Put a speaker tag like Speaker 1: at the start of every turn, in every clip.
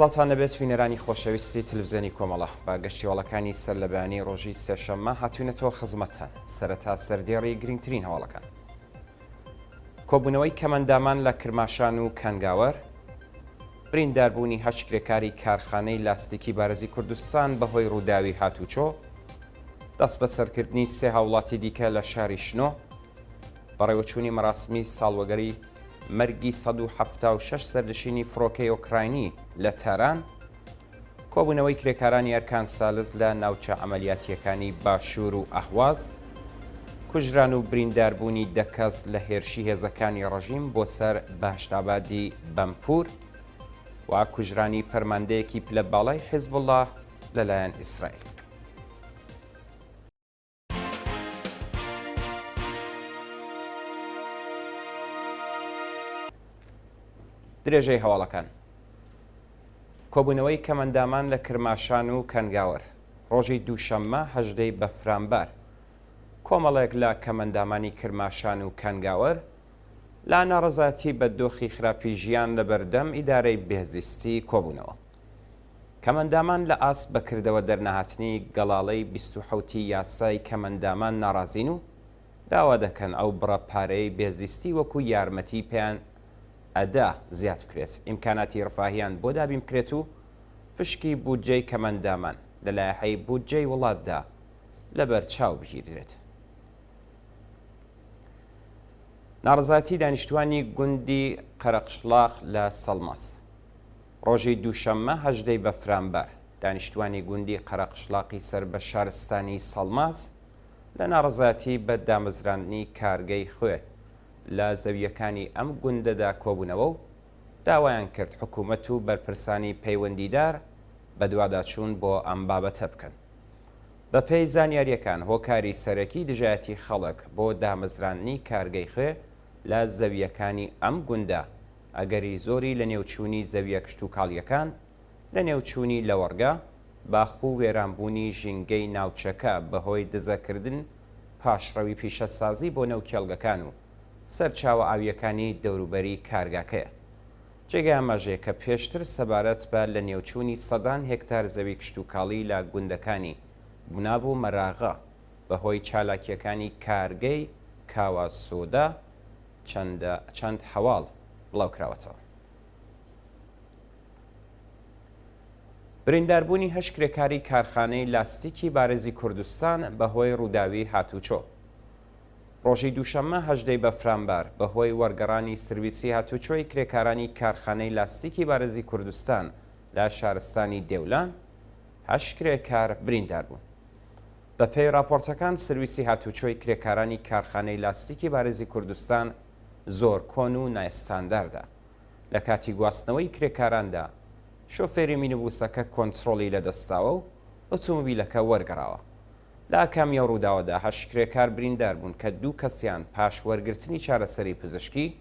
Speaker 1: سڵاتان لەبێت بینەرانی خۆشەویستی تلڤیزیۆنی کۆمەڵە با گەشتیوەڵەکانی سەر لە بەیانی ڕۆژی سێشەممە هاتوونەتەوە خزمەتتان سەرەتا سەردێڕی گرنگترین هەواڵەکان. کۆبوونەوەی کەمەندامان لە کرماشان و کەنگاوەر، برینداربوونی هەشت کرێکاری کارخانەی لاستیکی بارەزی کوردستان بەهۆی ڕووداوی هاتوچۆ، دەست بە سەرکردنی سێ هاوڵاتی دیکە لە شاری شنۆ، بەڕێوەچوونی مەراسمی ساڵوەگەری مەرگی 176 سەردەشینی فڕۆکەی ئۆکراینی لە تاران، کۆبوونەوەی کرێکارانی ئەرکان سالز لە ناوچە ئەمەلیاتیەکانی باشوور و ئەهواز، کوژران و برینداربوونی دەکەس لە هێرشی هێزەکانی ڕەژیم بۆ سەر بەهشتابادی بەمپور و کوژرانی فەرماندەیەکی پلە باڵای حیزبوڵڵاه لەلایەن ئیسرائیل. درێژەی هەواڵەکان. کۆبوونەوەی کەمەندامان لە کرماشان و کەنگاوەر ڕۆژی دووشەممە 18 بەفرانبەر، کۆمەڵێک لە کەمەندامانی کرماشان و کەنگاوەر لا ناڕەزاتی بە دۆخی خراپی ژیان لە بەردەم ئیدارەی بێزیستی کۆبوونەوە. کەمەندامان لە ئاسپ بەکردەوە دەرنەهاتنی گەڵاڵەی 27 یاسای کەمەندامان ناڕازین و داوا دەکەن ئەو بڕە پارەی بێزیستی وەکو یارمەتی پێیان ئەدا زیاد بکرێت، ئیمکاناتی ڕفاهیان بۆ دابین بکرێت و پشکی بودجەی کەمەندامان لە لایحەی بودجەی وڵاتدا لەبەر چاو بگیرێت. ناڕەزاتی دانیشتوانی گوندی قەرەقشڵاق لە سەڵماس ڕۆژی دووشەممە 18 بەفرانبەر، دانیشتوانی گوندی قەرەقشڵاقی سەر بە شارستانی سەڵماس لە ناڕەزاتی بە دامەزراندنی کارگەی خوێ لە زەویەکانی ئەم گوندەدا کۆبوونەوە و داوایان کرد حکوومەت و بەرپرسانی پەیوەندیدار بە دوواداچوون بۆ ئەم بابەتە بکەن. بە پێی زانیاریەکان هۆکاری سەرەکی دژایەتی خەڵک بۆ دامەزراندنی کارگەی خوێ لە زەویەکانی ئەم گوندە ئەگەری زۆری لە نێوچوونی زەویە کشت و کاڵیەکان لە نێوچوونی لەوەڕگا باخ و وێرانبوونی ژینگەی ناوچەکە بەهۆی دزەکردن پاشڕەوی پیشەسازی بۆ نەو کێڵگەکان و سەرچاوە ئاویەکانی دەوروبەری کارگاکەیە. جێگای ئاماژەیە کە پێشتر سەبارەت بە لە نێوچوونی سەدان هێکتار زەوی کشت و کاڵی لە گوندەکانی بناب و مەراغا بەهۆی چالاکیەکانی کارگەی کاوا سۆدا چەند هەواڵ بڵاو کراوەتەوە. برینداربوونی هەشت کرێکاری کارخانەی لاستیکی بارێزی کوردستان بەهۆی ڕووداوی هاتوچۆ ڕۆژی دووشەممە 18 بەفرانبەر بەهۆی وەرگەڕانی سرویسی هاتوچۆی کرێکارانی کارخانەی لاستیکی بارێزی کوردستان لە شارستانی دێولان 8 کرێکار بریندار بوون. بە پێی راپۆرتەکان سرویسی هاتوچۆی کرێکارانی کارخانەی لاستیکی بارێزی کوردستان زۆر کۆن و نایستانداردا. لە کاتی گواستنەوەی کرێکاراندا شۆفێری مینیبوسەکە کۆنتترۆلی لەدەستاوە و ئۆتۆمۆبیلەکە وەرگەڕاوە. لا کامیە ڕووداوەدا 8 کرێکار بریندار بوون کە 2 کەسیان پاش وەرگرتنی چارەسەری پزیشکی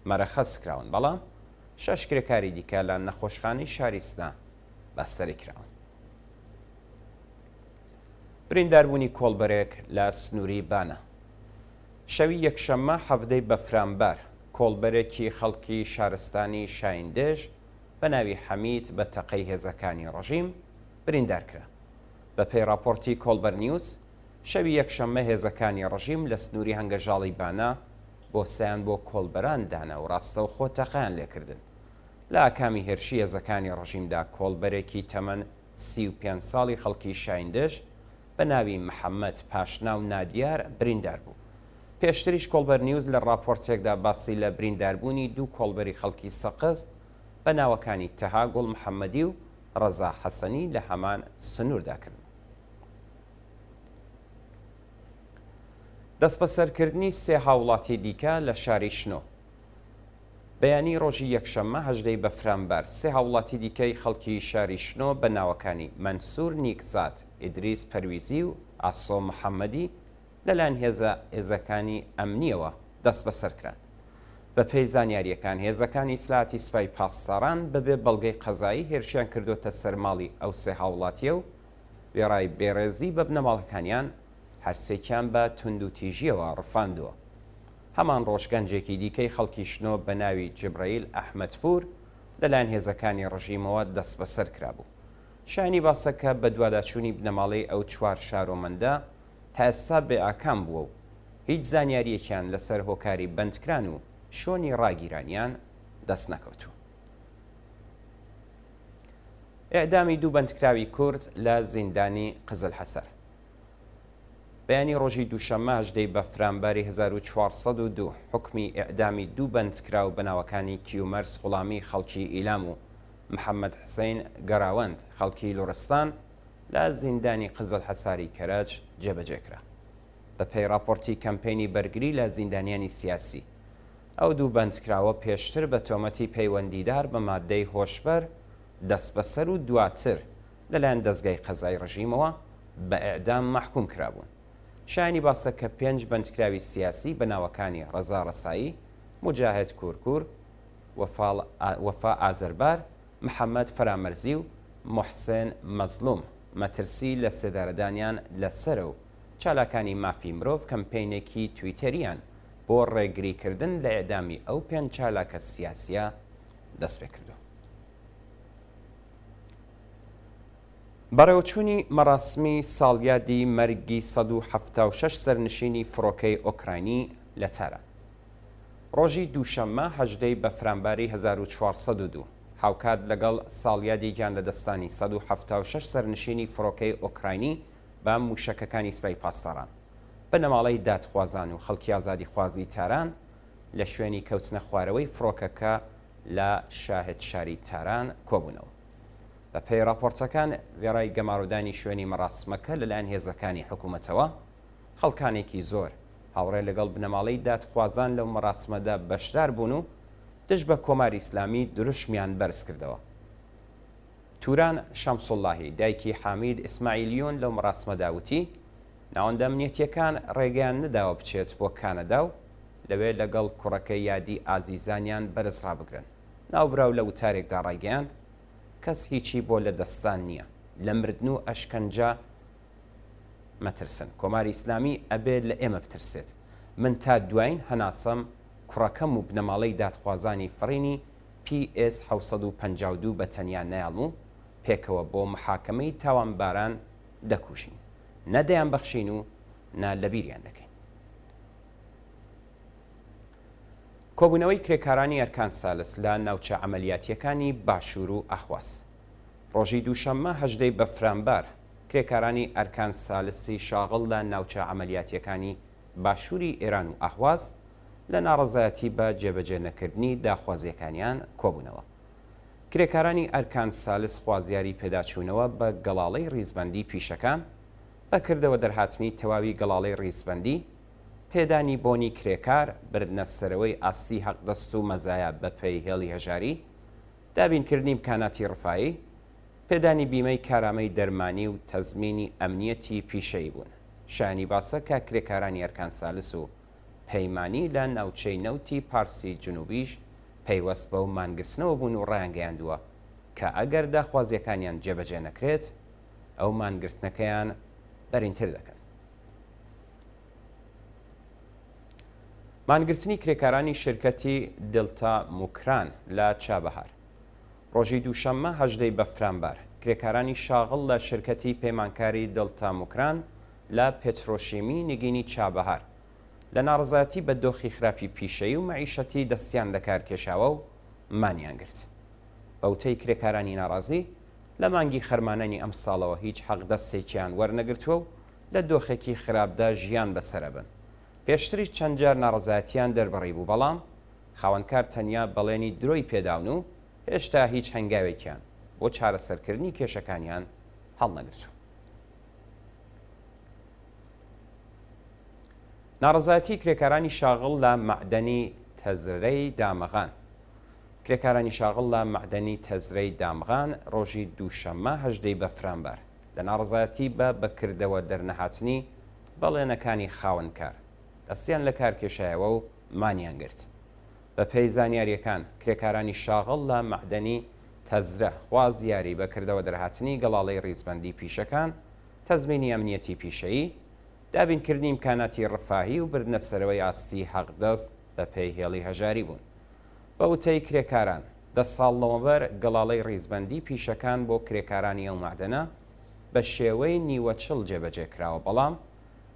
Speaker 1: مەرەخەس کراون، بەڵام 6 کرێکاری دیکە لە نەخۆشخانەی شاریسنا بەستەری کراون. برینداربوونی کۆڵبەرێک لە سنووری بانە شەوی یەکشەممە 17 بەفرانبەر، کۆڵبەرێکی خەڵکی شارستانی شایندێژ بە ناوی حەمید بە تەقەی هێزەکانی ڕەژیم بریندار کرا. بە پێی راپۆرتی کۆڵبەر نیوز شەوی یەکشەممە هێزەکانی ڕەژیم لە سنووری هەنگەژاڵی بانە بۆ سیان بۆ کۆڵبەران دانا و ڕاستە و خۆ تەقەیان لێکردن. لە ئاکامی هێرشی هێزەکانی ڕەژیمدا کۆڵبەرێکی تەمەن 35 ساڵی خەڵکی شایندێژ بە ناوی محەممەد پاشنا و نادیار بریندار بوو. پێشتریش کۆڵبەر نیوز لە راپۆرتێکدا باسی لە برینداربوونی 2 کۆڵبەری خەڵکی سەقز بە ناوەکانی تەها گوڵ محەممەدی و ڕەزا حەسەنی لە هەمان سنووردا کرد. دەست بەسەرکردنی سێ هاوڵاتی دیکە لە شاری شنۆ بەیانی ڕۆژی یەکشەممە 18 بەفرانبەر سێ هاوڵاتی دیکەی خەڵکی شاری شنۆ بە ناوەکانی مەنسوور نیکزات، ئیدریس پەرویزی و ئاسۆ محەممەدی لەلایەن هێزەکانی ئەمنیەوە دەست بەسەرکران. بە پێی زانیاریەکان هێزەکانی ئیسلاحاتی سوپای پاسداران بەبێ بەڵگەی قەزایی هێرشیان کردوتە سەرماڵی ئەو سێ هاوڵاتیە و وێڕای بێڕێزی بە بنەماڵەکانیان هەرسێکیان بە تونند و تیژیەوە ڕفاندووە. هەمان ڕۆژ گەنجێکی دیکەی خەڵکی شنۆ بە ناوی جبرەیل ئەحمەدپور لەلایەن هێزەکانی ڕژیمەوە دەست بەسەر کرابوو. شایانی باسەکە بە دوواداچوونی بنەماڵەی ئەو چوار شارۆمەندە تا ئێستا بێئاکام بووە و هیچ زانیاریەکیان لەسەر هۆکاری بەندکران و شۆنی ڕاگیرانیان دەست نەکەوتووە. ئێعدامی دوو بەندکراوی کورد لە زیندانی قزل حەسەر. بەیانی ڕۆژی دووشەممە 18 بەفرانبەری 1402 حکمی ئێعدامی دوو بەندکراو بەناوەکانی کیومەرس غوڵامی خەڵکی ئیلام و محەممەد حسین گەراوەند خەڵکی لۆرستان لە زیندانی قزل حەساری کەرەج جێبەجێکرا. بە پێی راپۆرتی کەمپینی بەرگری لە زیندانیانی سیاسی، ئەو دوو بەندکراوە پێشتر بە تۆمەتی پەیوەندیدار بە مادەی هۆشبەر دەست بەسەر و دواتر لەلایەن دەستگای قەزای ڕژیمەوە بە ئێعدام مەحکوم کرابوون. شایانی باسە کە 5 بەندکراوی سیاسی بە ناوەکانی ڕەزا ڕەسایی، موجاهد کورکور، وەفا ئازەربار، محەممەد فەرامەرزی و محسێن مەزلوم مەترسی لە سێدارەدانیان لەسەر و چالاکانی مافی مرۆڤ کەمپینێکی تویتەریان بۆ ڕێگریکردن لە ئێعدامی ئەو 5 چالاکە سیاسیە دەست پێ کردو. بەڕێوەچوونی مەراسمی ساڵیادی مەرگی 176 سەرنشینی فڕۆکەی ئۆکراینی لە تاران. ڕۆژی دووشەممە 18 بەفرانبەری 1402 هاوکات لەگەڵ ساڵیادی گیان لە دەستانی 176 سەرنشینی فڕۆکەی ئۆکراینی بە موشەکەکانی سپای پاسداران بە نەماڵەی دادخوازان و خەڵکی ئازادی خوازی تاران لە شوێنی کەوتنە خوارەوەی فڕۆکەکە لە شاهد شاری تاران کۆبوونەوە. بە پێی راپۆرتەکان وێڕای گەماڕودانی شوێنی مەراسمەکە لەلایەن هێزەکانی حکوومەتەوە خەڵکانێکی زۆر هاوڕێ لەگەڵ بنەماڵەی دادخوازان لەو مەراسمەدا بەشدار بوون و دژ بە کۆماری ئیسلامی دروشمیان بەرز کردەوە. توران شەمسوڵڵاهی دایکی حامید ئیسماعیلیۆن لەو مەراسمەداوتی ناوەندە ئەمنیەتیەکان ڕێگەیان نەداوە بچێت بۆ کانەدا و لەوێ لەگەڵ کوڕەکەی یادی ئازیزانیان بەرز ڕابگرن. ناوبراو لە وتارێکدا ڕایگەیاند کەس هیچی بۆ لە دەستان نییە، لە مردن و ئەشکەنجە مەترسن. کۆماری ئیسلامی ئەبێت لە ئێمە بترسێت. من تا دوایین هەناسەم کوڕەکەم و بنەماڵەی دادخوازانی فڕینی PS 752 بە تەنیا نایڵم و پێکەوە بۆ محاکەمەی تاوانباران دەکوشین، نەدەیان بەخشین و نا لەبیریان دەکەین. کۆبوونەوەی کرێکارانی ئەرکان سالس لە ناوچە عەمەلیاتیەکانی باشوور و ئەخواز. ڕۆژی دووشەممە 18 بەفرانبەر کرێکارانی ئەرکان سالسی شاغڵ لە ناوچە عەمەلیاتیەکانی باشووری ئێران و ئەخواز لە ناڕەزایەتی بە جێبەجێ نەکردنی داخوازیەکانیان کۆبوونەوە. کرێکارانی ئەرکان سالس خوازیاری پێداچوونەوە بە گەڵاڵەی ڕیزبەندی پیشەکان، بەکردەوە دەرهاتنی تەواوی گەڵاڵەی ڕیزبەندی، پێدانی بۆنی کرێکار، بردنە سەرەوەی ئاستی حەقدەست و مەزایە بە پێی هێڵی هەژاری، دابینکردنی امکاناتی ڕفایی، پێدانی بیمەی کارامەی دەرمانی و تەزمینی ئەمنیەتی پیشەی بوون. شایانی باسە کە کرێکارانی ئەرکان سالس و پەیمانی لە ناوچەی نەوتی پارسی جنوبیش پەیوەست بە و مانگرتنەوە بوون و ڕایانگەیاندووە کە ئەگەر داخوازیەکانیان جێبەجێ نەکرێت ئەو مانگرتنەکەیان بەرینتر دەکەن. مانگرتنی کرێکارانی شرکەتی دڵتا موکران لە چابەهار. ڕۆژی دووشەممە 18 بەفرانبەر کرێکارانی شاغڵ لە شرکەتی پەیمانکاری دڵتا موکران لە پێترۆشیمی نگینی چابەهار لە ناڕزایەتی بە دۆخی خراپی پیشەیی و مەعیشەتی دەستیان لە کار کێشاوە و مانیان گرت. بەوتەی کرێکارانی ناڕازی لە مانگی خەرمانەنی ئەم ساڵەوە هیچ حەقدەستێکیان وەرنەگرتووە و لە دۆخێکی خراپدا ژیان بەسەرە بن. پێشتری چەند جار ناڕزایەتیان دەربڕی بوو، بەڵام خاوەنکار تەنیا بەڵێنی درۆی پێداون و هێشتا هیچ هەنگاوێکیان بۆ چارەسەرکردنی کێشەکانیان هەڵنەگرتووە. ناڕزایەتی کرێکارانی شاغڵ لە مەعدەنی تەزرەی دامەغان. کرێکارانی شاغڵ لە مەعدەنی تەزرەی دامغان ڕۆژی دووشەممە 18 بەفرانبەر لە ناڕزایەتی بە بەکردەوە دەرنەهاتنی بەڵێنەکانی خاوەنکار دەستیان لە کارکێشایەوە و مانیان گرت. بە پێی زانیاریەکان کرێکارانی شاغڵ لە مەعدەنی تەزرە خوازیاری بەکردەوە دەرهاتنی گەڵاڵەی ڕیزبەندی پیشەکان، تەزمینی ئەمنیەتی پیشەیی، دابینکردنی امکاناتی ڕفاهی و بردنە سەرەوەی ئاستی حەقدەست بە پێی هێڵی هەژاری بوون. بە وتەی کرێکاران دە ساڵ لەوەبەر گەڵاڵەی ڕیزبەندی پیشەکان بۆ کرێکارانی ئەو معدەنە بە شێوەی نیوەچڵ جێبەجێکراوە، بەڵام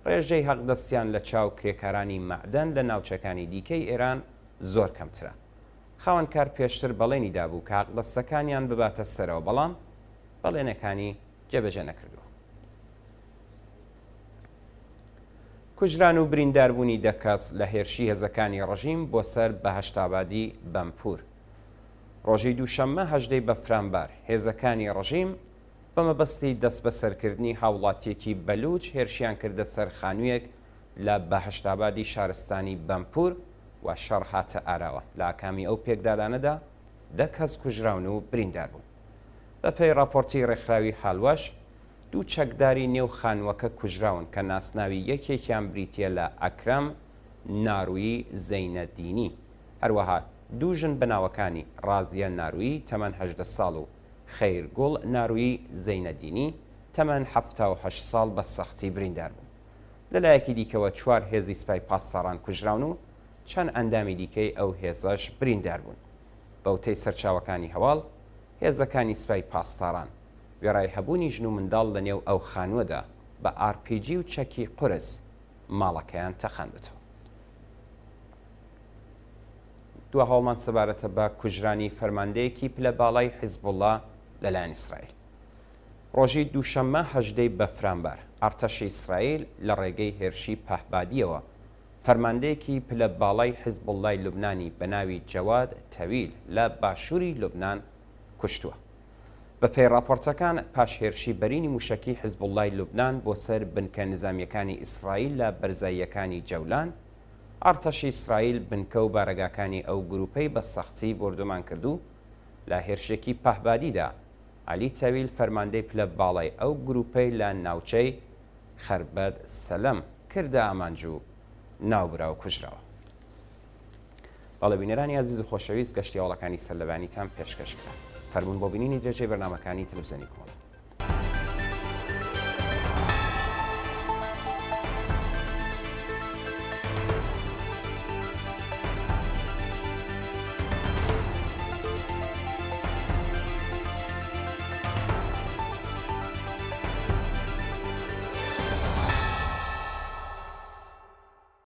Speaker 1: ڕێژەی هەڵدەستیان لە چاو کرێکارانی معدەن لە ناوچەکانی دیکەی ئێران زۆر کەمترە. خاوەنکار پێشتر بەڵێنی دابوو کە هەڵدەستەکانیان بباتە سەرەوە، بەڵام بەڵێنەکانی جێبەجێ نەکردووە. کوژران و برینداربوونی دەکەس لە هێرشی هێزەکانی ڕژیم بۆ سەر بەهەشتابادی بەمپور. ڕۆژی دووشەممە 18 بەفرانبار هێزەکانی ڕژیم بەمەبەستی دەست بە سەرکردنی هاوڵاتیەکی بەلوچ هێرشیان کردە سەر خانوویەک لە بەهەشتابادی شارستانی بەمپور و شەڕ هاتە ئاراوە. لە ئاکامی ئەو پێکدادانەدا 10 کەس کوژراون و بریندار بوون. بەپێی راپۆرتی ڕێکخراوی حاڵوەش، 2 چەکداری نێو خانووەکە کوژراون کە ناسناوی یەکێکیان بریتیە لە ئەکرەم نارویی زەینەدینی. هەروەها 2 ژن بەناوەکانی ڕازیە نارویی تەمەن 18 ساڵ و خەیرگوڵ نارویی زەینەدینی تەمەن 78 ساڵ بە سەختی بریندار بوون. لەلایەکی دیکەوە 4 هێزی سوپای پاسداران کوژراون و چەند ئەندامی دیکەی ئەو هێزەش بریندار بوون. بەوتەی سەرچاوەکانی هەواڵ، هێزەکانی سوپای پاسداران وێڕای هەبوونی ژن و منداڵ لە نێو ئەو خانووەدا بە RPG و چەکی قورس ماڵەکەیان تەخاندەوە. دو هەوڵمان سەبارەتە بە کوژرانی فەرماندەیەکی پلە باڵای حیزبوڵڵا لەلایەن ئیسرائیل. ڕۆژی دووشەممە 18 بەفرانبار ئەرتەشی ئیسرائیل لە ڕێگەی هێرشی پەهبادیەوە فەرماندەیەکی پلە باڵای حیزبوڵڵای لوبنانی بە ناوی جەواد تەویل لە باشووری لوبنان کوشتووە. بە پێی راپۆرتەکان پاشهێرشی بەرینی موشەکی حیزبوڵڵای لوبنان بۆ سەر بنکە نظامیەکانی ئیسرائیل لە بەرزاییەکانی جەولان، ئەرتەشی ئیسرائیل بنکە و بارەگاکانی ئەو گروپەی بە سەختی بردومان کردو. لە هێرشێکی پەهبادیدا عەلی تەویل فەرماندەی پلە باڵای ئەو گروپەی لە ناوچەی خەربەد سەلەم کردە ئامانج و ناوبرا و کوژراوە. بەڵێبینەرانی عەزیز و خۆشەویست، گەشتی هەوڵەکانی سەرلەبانیتان پێشکەشکرا. فەرمون بۆ بینینی درێژەی بەرنامەکانی تەلەڤیزیۆنی کۆڵ.